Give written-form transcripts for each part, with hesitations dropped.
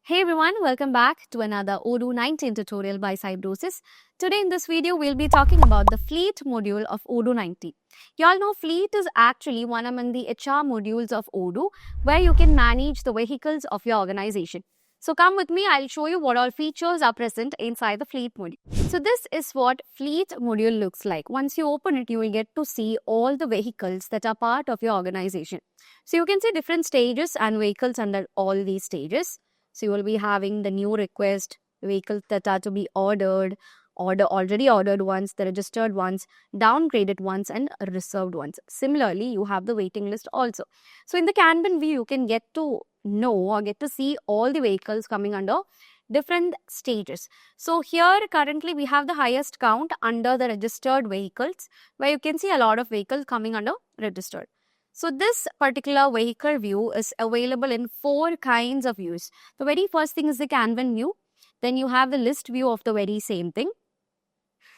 Hey everyone, welcome back to another Odoo 19 tutorial by Cybrosys. Today in this video, we'll be talking about the fleet module of Odoo 19. You all know fleet is actually one among the HR modules of Odoo where you can manage the vehicles of your organization. So come with me, I'll show you what all features are present inside the fleet module. So this is what fleet module looks like. Once you open it, you will get to see all the vehicles that are part of your organization. So you can see different stages and vehicles under all these stages. So you will be having the new request, vehicles that are to be already ordered ones, the registered ones, downgraded ones, and reserved ones. Similarly, you have the waiting list also. So in the Kanban view, you can get to know or get to see all the vehicles coming under different stages. So here currently we have the highest count under the registered vehicles, where you can see a lot of vehicles coming under registered. So this particular vehicle view is available in 4 kinds of views. The very first thing is the Kanban view. Then you have the list view of the very same thing.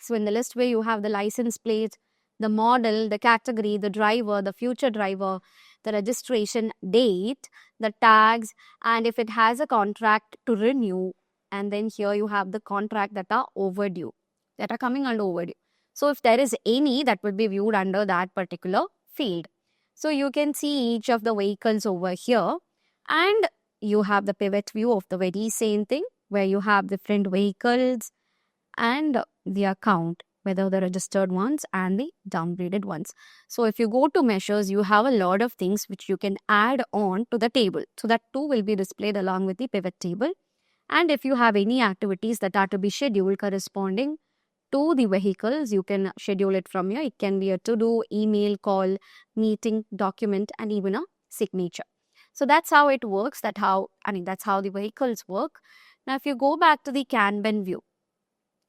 So in the list view, you have the license plate, the model, the category, the driver, the future driver, the registration date, the tags, and if it has a contract to renew. And then here you have the contract that are overdue, that are coming under overdue. So if there is any, that will be viewed under that particular field. So you can see each of the vehicles over here, and you have the pivot view of the very same thing where you have different vehicles and the account, whether the registered ones and the downgraded ones. So if you go to measures, you have a lot of things which you can add on to the table. So that too will be displayed along with the pivot table. And if you have any activities that are to be scheduled corresponding to the vehicles, you can schedule it from here. It can be a to-do, email, call, meeting, document, and even a signature. So that's how it works. That's how the vehicles work. Now, if you go back to the Kanban view,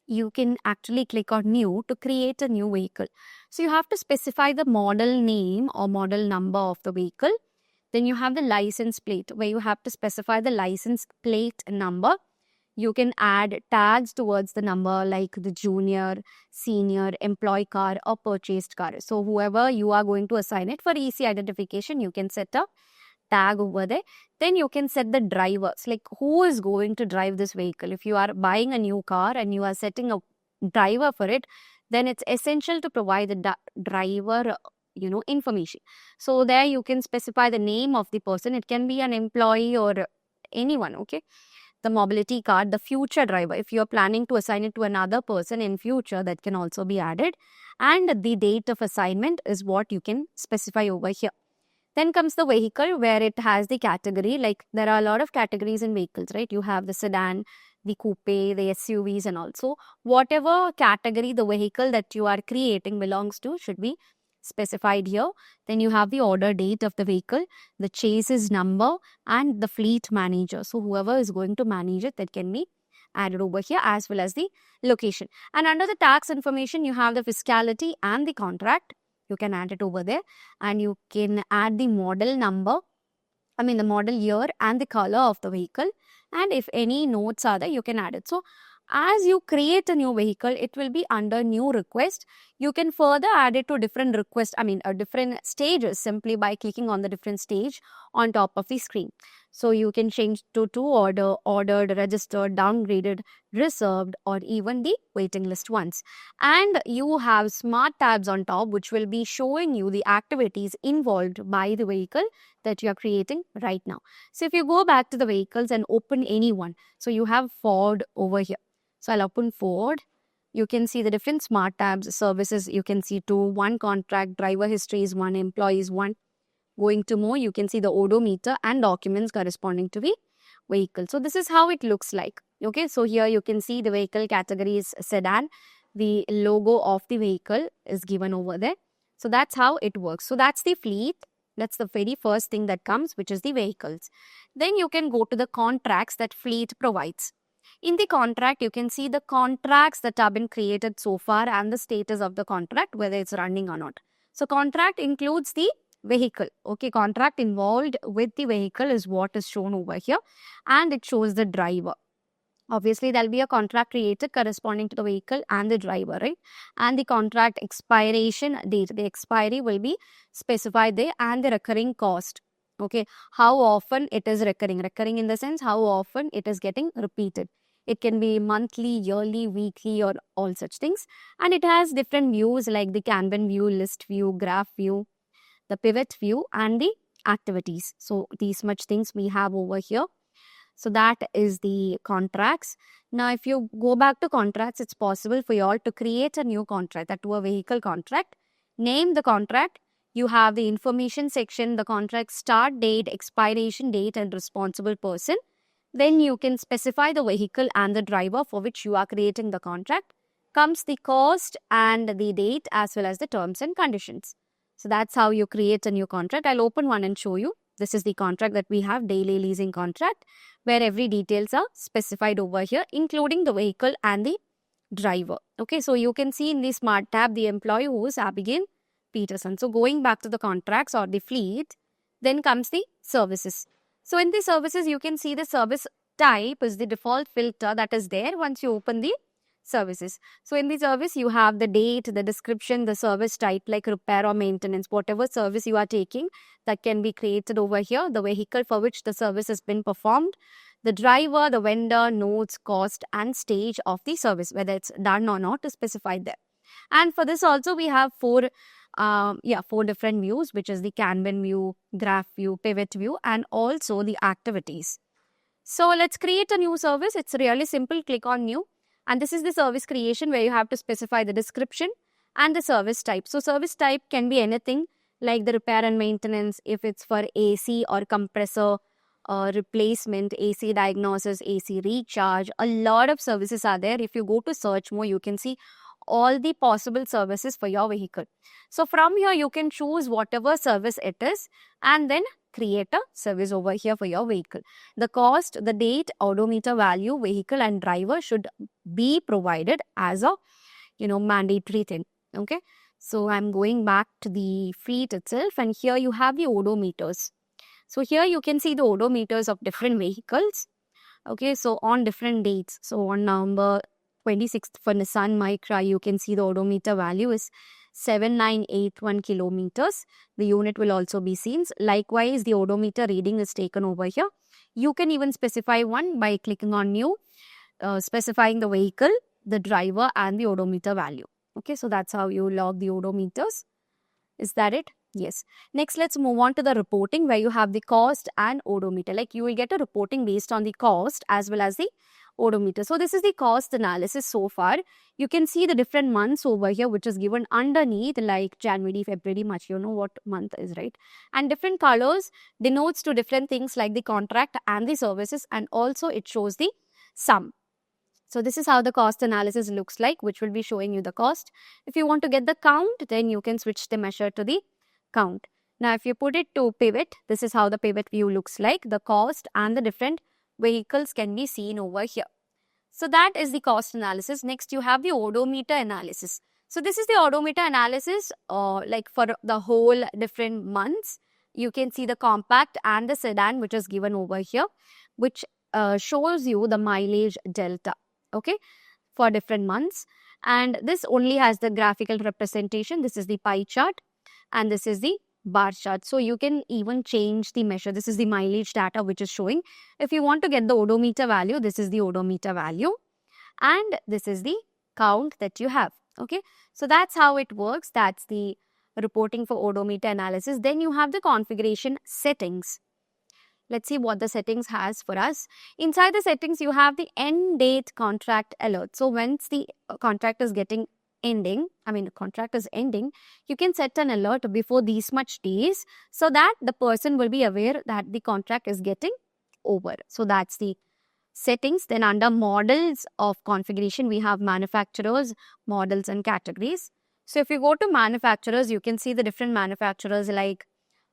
you can actually click on new to create a new vehicle. So you have to specify the model name or model number of the vehicle. Then you have the license plate where you have to specify the license plate number. You can add tags towards the number like the junior, senior, employee car or purchased car. So whoever you are going to assign it for easy identification, you can set a tag over there. Then you can set the drivers, like who is going to drive this vehicle. If you are buying a new car and you are setting a driver for it, then it's essential to provide the driver information. So there you can specify the name of the person. It can be an employee or anyone, okay? The mobility card, the future driver. If you're planning to assign it to another person in future, that can also be added. And the date of assignment is what you can specify over here. Then comes the vehicle where it has the category. Like there are a lot of categories in vehicles, right? You have the sedan, the coupe, the SUVs and also whatever category the vehicle that you are creating belongs to should be specified here. Then you have the order date of the vehicle, the chassis number and the fleet manager. So whoever is going to manage it, that can be added over here, as well as the location. And under the tax information, you have the fiscality and the contract. You can add it over there, and you can add the model number, the model year and the color of the vehicle. And if any notes are there, you can add it. So as you create a new vehicle, it will be under new request. You can further add it to different requests, different stages simply by clicking on the different stage on top of the screen. So you can change to ordered, registered, downgraded, reserved, or even the waiting list ones. And you have smart tabs on top, which will be showing you the activities involved by the vehicle that you are creating right now. So if you go back to the vehicles and open any one, so you have Ford over here. So I'll open Ford. You can see the different smart tabs, services. You can see 2, 1 contract, driver history is 1, employees 1. Going to more, you can see the odometer and documents corresponding to the vehicle. So this is how it looks like. Okay, so here you can see the vehicle category is sedan. The logo of the vehicle is given over there. So that's how it works. So that's the fleet. That's the very first thing that comes, which is the vehicles. Then you can go to the contracts that fleet provides. In the contract, you can see the contracts that have been created so far and the status of the contract, whether it's running or not. So contract includes the vehicle. Okay, contract involved with the vehicle is what is shown over here, and it shows the driver. Obviously, there'll be a contract created corresponding to the vehicle and the driver, right? And the contract expiration date, the expiry will be specified there, and the recurring cost. Okay, how often it is recurring. Recurring in the sense how often it is getting repeated. It can be monthly, yearly, weekly, or all such things. And it has different views like the Kanban view, list view, graph view, the pivot view, and the activities. So these much things we have over here. So that is the contracts. Now, if you go back to contracts, it's possible for you all to create a new contract, that to a vehicle contract. Name the contract. You have the information section, the contract start date, expiration date, and responsible person. Then you can specify the vehicle and the driver for which you are creating the contract. Comes the cost and the date as well as the terms and conditions. So that's how you create a new contract. I'll open one and show you. This is the contract that we have, daily leasing contract, where every details are specified over here, including the vehicle and the driver. Okay, so you can see in the smart tab, the employee who is Abigail Peterson. So going back to the contracts or the fleet, then comes the services. So in the services, you can see the service type is the default filter that is there once you open the services. So in the service, you have the date, the description, the service type like repair or maintenance, whatever service you are taking that can be created over here, the vehicle for which the service has been performed, the driver, the vendor, notes, cost, and stage of the service, whether it's done or not is specified there. And for this also, we have four different views, which is the Kanban view, graph view, pivot view, and also the activities. So let's create a new service. It's really simple. Click on new. And this is the service creation where you have to specify the description and the service type. So service type can be anything like the repair and maintenance, if it's for AC or compressor replacement, AC diagnosis, AC recharge. A lot of services are there. If you go to search more, you can see all the possible services for your vehicle. So from here, you can choose whatever service it is and then create a service over here for your vehicle. The cost, the date, odometer value, vehicle and driver should be provided as a mandatory thing. Okay, so I'm going back to the fleet itself, and here you have the odometers. So here you can see the odometers of different vehicles. Okay, so on different dates. So on November 26th for Nissan Micra, you can see the odometer value is 7981 kilometers. The unit will also be seen. Likewise, the odometer reading is taken over here. You can even specify one by clicking on new, specifying the vehicle, the driver, and the odometer value. Okay, so that's how you log the odometers. Is that it? Yes. Next, let's move on to the reporting where you have the cost and odometer. Like you will get a reporting based on the cost as well as the odometer. So this is the cost analysis so far. You can see the different months over here, which is given underneath like January, February, March. You know what month is, right? And different colors denotes to different things like the contract and the services, and also it shows the sum. So this is how the cost analysis looks like, which will be showing you the cost. If you want to get the count, then you can switch the measure to the count. Now, if you put it to pivot, this is how the pivot view looks like. The cost and the different vehicles can be seen over here. So that is the cost analysis. Next, you have the odometer analysis. So this is the odometer analysis like for the whole different months. You can see the compact and the sedan, which is given over here, which shows you the mileage delta. Okay, for different months. And this only has the graphical representation. This is the pie chart and this is the bar chart. So you can even change the measure. This is the mileage data which is showing. If you want to get the odometer value, this is the odometer value and this is the count that you have. Okay, so that's how it works. That's the reporting for odometer analysis. Then you have the configuration settings. Let's see what the settings has for us. Inside the settings, you have the end date contract alert. So once the contract is ending, you can set an alert before these much days so that the person will be aware that the contract is getting over. So that's the settings. Then under models of configuration, we have manufacturers, models and categories. So if you go to manufacturers, you can see the different manufacturers like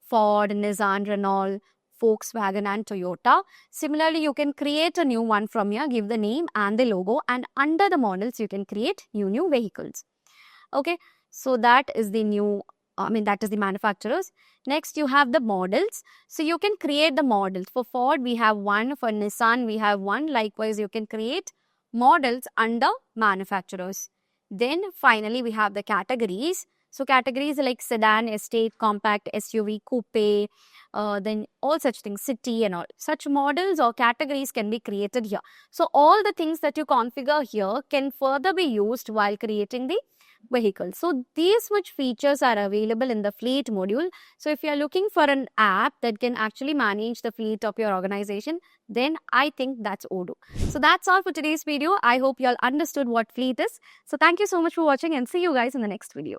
Ford, Nissan, Renault, Volkswagen and Toyota. Similarly, you can create a new one from here, give the name and the logo, and under the models, you can create new vehicles. Okay, so that is the that is the manufacturers. Next, you have the models. So you can create the models. For Ford, we have one. For Nissan, we have one. Likewise, you can create models under manufacturers. Then finally, we have the categories. So categories like sedan, estate, compact, SUV, coupe, then all such things, city and all. Such models or categories can be created here. So all the things that you configure here can further be used while creating the vehicle. So these much features are available in the fleet module. So if you are looking for an app that can actually manage the fleet of your organization, then I think that's Odoo. So that's all for today's video. I hope you all understood what fleet is. So thank you so much for watching and see you guys in the next video.